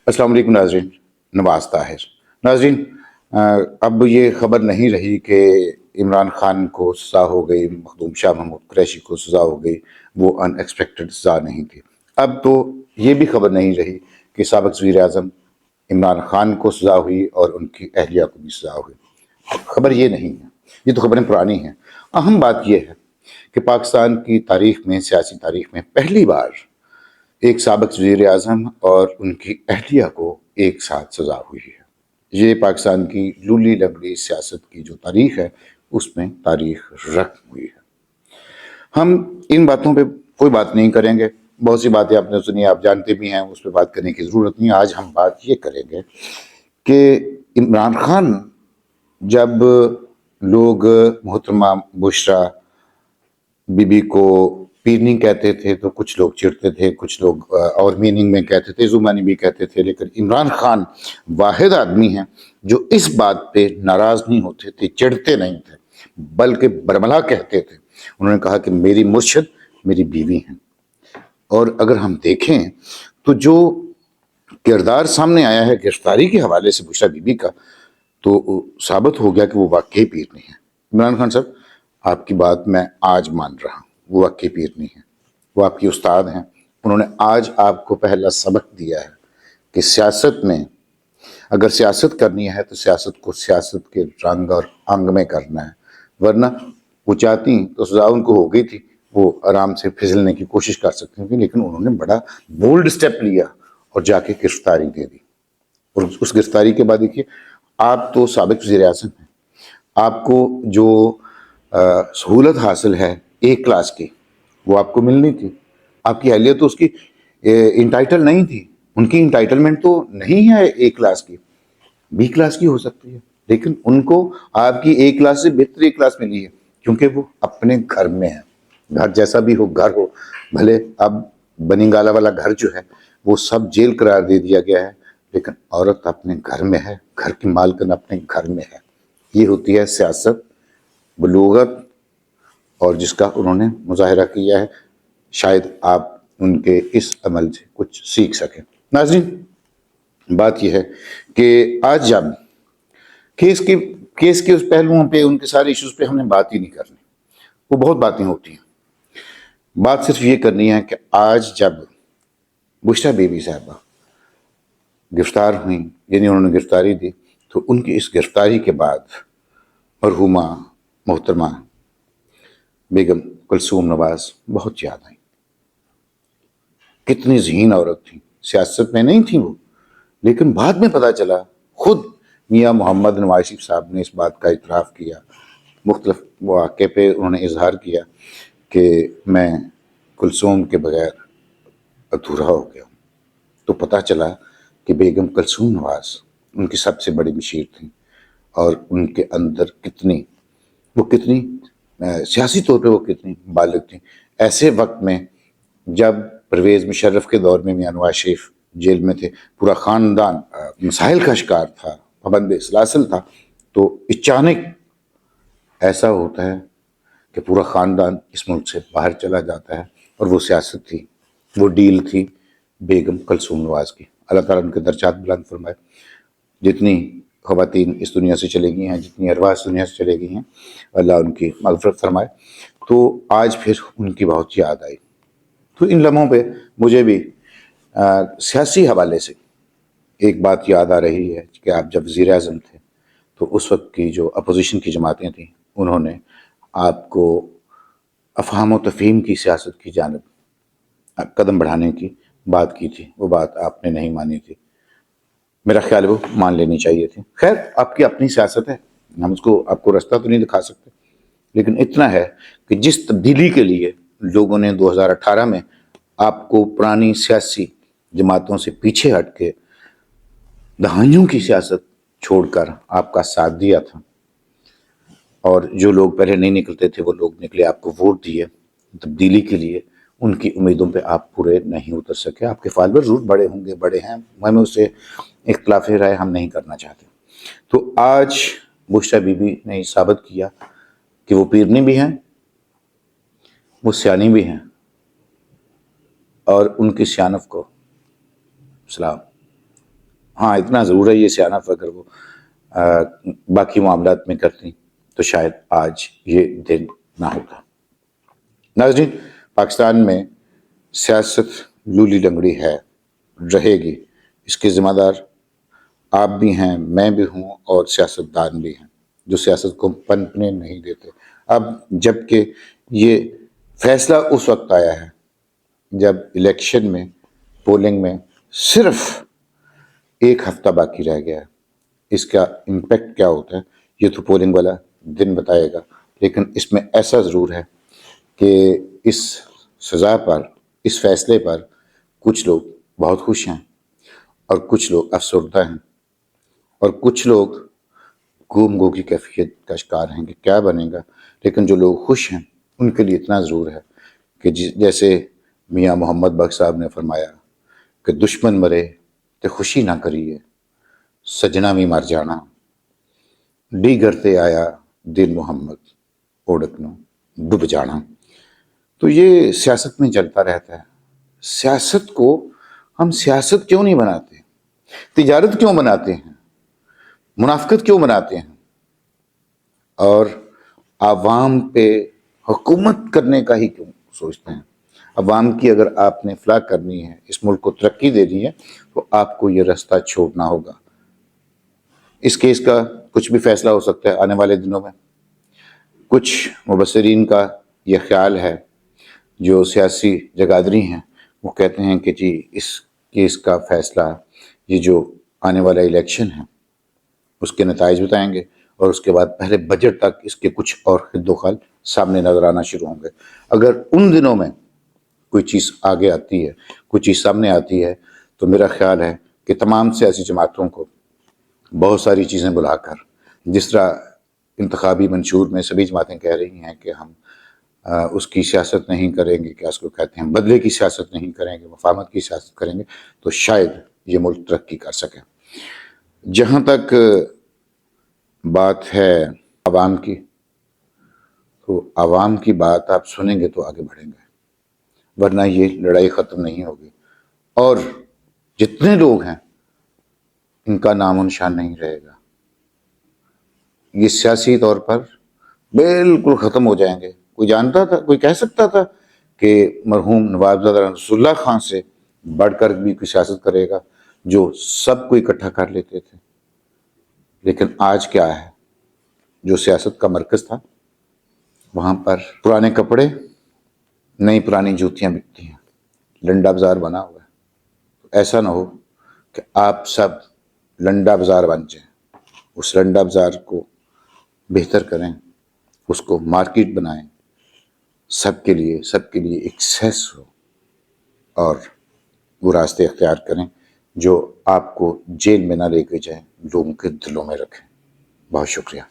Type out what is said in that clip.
अस्सलाम वालेकुम नाज़रीन, नवाज़ ताहिर। नाज़रीन, अब ये ख़बर नहीं रही कि इमरान खान को सज़ा हो गई, मखदूम शाह महमूद कुरैशी को सज़ा हो गई, वो अनएक्सपेक्टेड सज़ा नहीं थी। अब तो ये भी ख़बर नहीं रही कि साबिक़ वज़ीर-ए-आज़म इमरान खान को सज़ा हुई और उनकी अहलिया को भी सज़ा हुई। ख़बर ये नहीं है, ये तो ख़बरें पुरानी हैं। अहम बात यह है कि पाकिस्तान की तारीख़ में, सियासी तारीख़ में पहली बार एक साबिक़ वज़ीर-ए-आज़म और उनकी अहलिया को एक साथ सज़ा हुई है। ये पाकिस्तान की लूली लंगड़ी सियासत की जो तारीख़ है, उसमें तारीख़ रक़्म हुई है। हम इन बातों पे कोई बात नहीं करेंगे। बहुत सी बातें आपने सुनी, आप जानते भी हैं, उस पे बात करने की ज़रूरत नहीं है। आज हम बात ये करेंगे कि इमरान खान, जब लोग मोहतरमा बुशरा बीबी को पीरनी कहते थे तो कुछ लोग चिढ़ते थे, कुछ लोग और मीनिंग में कहते थे, ज़ुबानी भी कहते थे। लेकिन इमरान खान वाहिद आदमी हैं जो इस बात पे नाराज़ नहीं होते थे, चिढ़ते नहीं थे, बल्कि बरमला कहते थे। उन्होंने कहा कि मेरी मुर्शिद मेरी बीवी हैं। और अगर हम देखें तो जो किरदार सामने आया है गिरफ्तारी के हवाले से बुशरा बीबी का, तो साबित हो गया कि वो वाकई पीरनी है। इमरान खान साहब, आपकी बात मैं आज मान रहा हूँ, वो वाकई पीरनी है, वो आपकी उस्ताद हैं। उन्होंने आज आपको पहला सबक दिया है कि सियासत में अगर सियासत करनी है तो सियासत को सियासत के रंग और अंग में करना है, वरना वो चाहती तो सजा उनको हो गई थी, वो आराम से फिसलने की कोशिश कर सकती थी। लेकिन उन्होंने बड़ा बोल्ड स्टेप लिया और जाके गिरफ्तारी दे दी। और उस गिरफ्तारी के बाद देखिए, आप तो साबिक़ वज़ीर-ए-आज़म हैं, आपको जो सहूलत हासिल है ए क्लास की, वो आपको मिलनी थी। आपकी अहलियत तो उसकी इंटाइटल नहीं थी, उनकी इंटाइटलमेंट तो नहीं है ए क्लास की, बी क्लास की हो सकती है। लेकिन उनको आपकी ए क्लास से बेहतर ए क्लास मिली है, क्योंकि वो अपने घर में है। घर जैसा भी हो, घर हो, भले अब बनीगाला वाला घर जो है वो सब जेल करार दे दिया गया है, लेकिन औरत अपने घर में है, घर की मालकिन अपने घर में है। ये होती है सियासत, बलूगत, और जिसका उन्होंने मुजाहिरा किया है। शायद आप उनके इस अमल से कुछ सीख सकें। नाज़रीन, बात यह है कि आज जब केस के उस पहलुओं पे, उनके सारे इश्यूज पे हमने बात ही नहीं करनी, वो बहुत बातें होती हैं। बात सिर्फ ये करनी है कि आज जब बुशरा बीबी साहबा गिरफ्तार हुई, यानी उन्होंने गिरफ्तारी दी, तो उनकी इस गिरफ्तारी के बाद मरहूमा मोहतरमा बेगम कुलसूम नवाज बहुत याद आई। कितनी ज़हीन औरत थी, सियासत में नहीं थी वो, लेकिन बाद में पता चला, खुद मियाँ मोहम्मद नवाज शरीफ साहब ने इस बात का इतराफ़ किया, मुख्तलिफ मौक़े पे उन्होंने इजहार किया कि मैं कुलसूम के बगैर अधूरा हो गया। तो पता चला कि बेगम कुलसूम नवाज उनकी सबसे बड़ी मशीर थी, और उनके अंदर कितनी सियासी तौर पे वो कितनी बालिग थी। ऐसे वक्त में जब परवेज़ मुशर्रफ के दौर में मियाँ नवाज शरीफ जेल में थे, पूरा ख़ानदान मसाइल का शिकार था, पाबंद सलासिल था, तो अचानक ऐसा होता है कि पूरा ख़ानदान इस मुल्क से बाहर चला जाता है। और वो सियासत थी, वो डील थी बेगम कुलसूम नवाज की। अल्लाह ताला उनके दर्जात बुलंद फरमाए। जितनी ख़वातीन इस दुनिया से चली गई हैं, जितनी अरवाह इस दुनिया से चली गई हैं, अल्लाह उनकी मग़फ़िरत फरमाए। तो आज फिर उनकी बहुत याद आई। तो इन लम्हों पे मुझे भी सियासी हवाले से एक बात याद आ रही है कि आप जब वज़ीर-ए-आज़म थे, तो उस वक्त की जो अपोजिशन की जमातें थीं, उन्होंने आपको अफ़हाम व तफ़हीम की सियासत की जानिब कदम बढ़ाने की बात की थी। वो बात आपने नहीं मानी थी, मेरा ख्याल है वो मान लेनी चाहिए थी। खैर, आपकी अपनी सियासत है, हम उसको आपको रास्ता तो नहीं दिखा सकते, लेकिन इतना है कि जिस तब्दीली के लिए लोगों ने 2018 में आपको पुरानी सियासी जमातों से पीछे हट के दहाइयों की सियासत छोड़कर आपका साथ दिया था, और जो लोग पहले नहीं निकलते थे वो लोग निकले, आपको वोट दिए तब्दीली के लिए, उनकी उम्मीदों पे आप पूरे नहीं उतर सके। आपके फालोअर ज़रूर बड़े होंगे, बड़े हैं, हमें उससे इख्तिलाफ़ राय हम नहीं करना चाहते। तो आज बुशरा बीबी ने साबित किया कि वो पीरनी भी हैं, वो सियानी भी हैं, और उनकी सियानत को सलाम। ہاں اتنا ضرور ہے یہ سیانت اگر وہ باقی معاملات میں کرتی تو شاید آج یہ دن نہ ہوتا۔ ناظرین، پاکستان میں سیاست لولی لنگڑی ہے، رہے گی۔ اس کے ذمہ دار آپ بھی ہیں، میں بھی ہوں، اور سیاستدان بھی ہیں جو سیاست کو پنپنے نہیں دیتے۔ اب جب کہ یہ فیصلہ اس وقت آیا ہے جب الیکشن میں، پولنگ میں صرف ایک ہفتہ باقی رہ گیا ہے۔ اس کا امپیکٹ کیا ہوتا ہے یہ تو پولنگ والا دن بتائے گا، لیکن اس میں ایسا ضرور ہے کہ اس سزا پر، اس فیصلے پر کچھ لوگ بہت خوش ہیں اور کچھ لوگ افسردہ ہیں اور کچھ لوگ گم گو کی کیفیت کا شکار ہیں کہ کیا بنے گا۔ لیکن جو لوگ خوش ہیں ان کے لیے اتنا ضرور ہے کہ جیسے میاں محمد بخش صاحب نے فرمایا کہ دشمن مرے تو خوشی نہ کریے، سجنا بھی مر جانا، ڈی گرتے آیا دل محمد اوڑکنو ڈب جانا۔ تو یہ سیاست میں چلتا رہتا ہے۔ سیاست کو ہم سیاست کیوں نہیں بناتے؟ تجارت کیوں بناتے ہیں؟ منافقت کیوں بناتے ہیں؟ اور عوام پہ حکومت کرنے کا ہی کیوں سوچتے ہیں؟ عوام کی اگر آپ نے فلاح کرنی ہے، اس ملک کو ترقی دینی ہے، تو آپ کو یہ راستہ چھوڑنا ہوگا۔ اس کیس کا کچھ بھی فیصلہ ہو سکتا ہے آنے والے دنوں میں۔ کچھ مبصرین کا یہ خیال ہے، جو سیاسی جگادری ہیں، وہ کہتے ہیں کہ جی اس کیس کا فیصلہ، یہ جو آنے والا الیکشن ہے اس کے نتائج بتائیں گے، اور اس کے بعد پہلے بجٹ تک اس کے کچھ اور خد و خال سامنے نظر آنا شروع ہوں گے۔ اگر ان دنوں میں کوئی چیز آگے آتی ہے، کوئی چیز سامنے آتی ہے، تو میرا خیال ہے کہ تمام سیاسی جماعتوں کو بہت ساری چیزیں بلا کر، جس طرح انتخابی منشور میں سبھی جماعتیں کہہ رہی ہیں کہ ہم اس کی سیاست نہیں کریں گے، کیا اس کو کہتے ہیں، بدلے کی سیاست نہیں کریں گے، مفاہمت کی سیاست کریں گے، تو شاید یہ ملک ترقی کر سکے۔ جہاں تک بات ہے عوام کی، تو عوام کی بات آپ سنیں گے تو آگے بڑھیں گے، ورنہ یہ لڑائی ختم نہیں ہوگی، اور جتنے لوگ ہیں ان کا نام و نشان نہیں رہے گا۔ یہ سیاسی طور پر بالکل ختم ہو جائیں گے۔ کوئی جانتا تھا، کوئی کہہ سکتا تھا کہ مرحوم نوابزادہ رسول اللہ خان سے بڑھ کر بھی کوئی سیاست کرے گا جو سب کو اکٹھا کر لیتے تھے؟ لیکن آج کیا ہے، جو سیاست کا مرکز تھا وہاں پر پرانے کپڑے، نئی پرانی جوتیاں بکتی ہیں، لنڈا بازار بنا ہوا ہے۔ ایسا نہ ہو کہ آپ سب لنڈا بازار بن جائیں۔ اس لنڈا بازار کو بہتر کریں، اس کو مارکیٹ بنائیں، سب کے لیے ایک سیس ہو، اور وہ راستے اختیار کریں جو آپ کو جیل میں نہ لے کے جائیں، لوگوں کے دلوں میں رکھیں۔ بہت شکریہ۔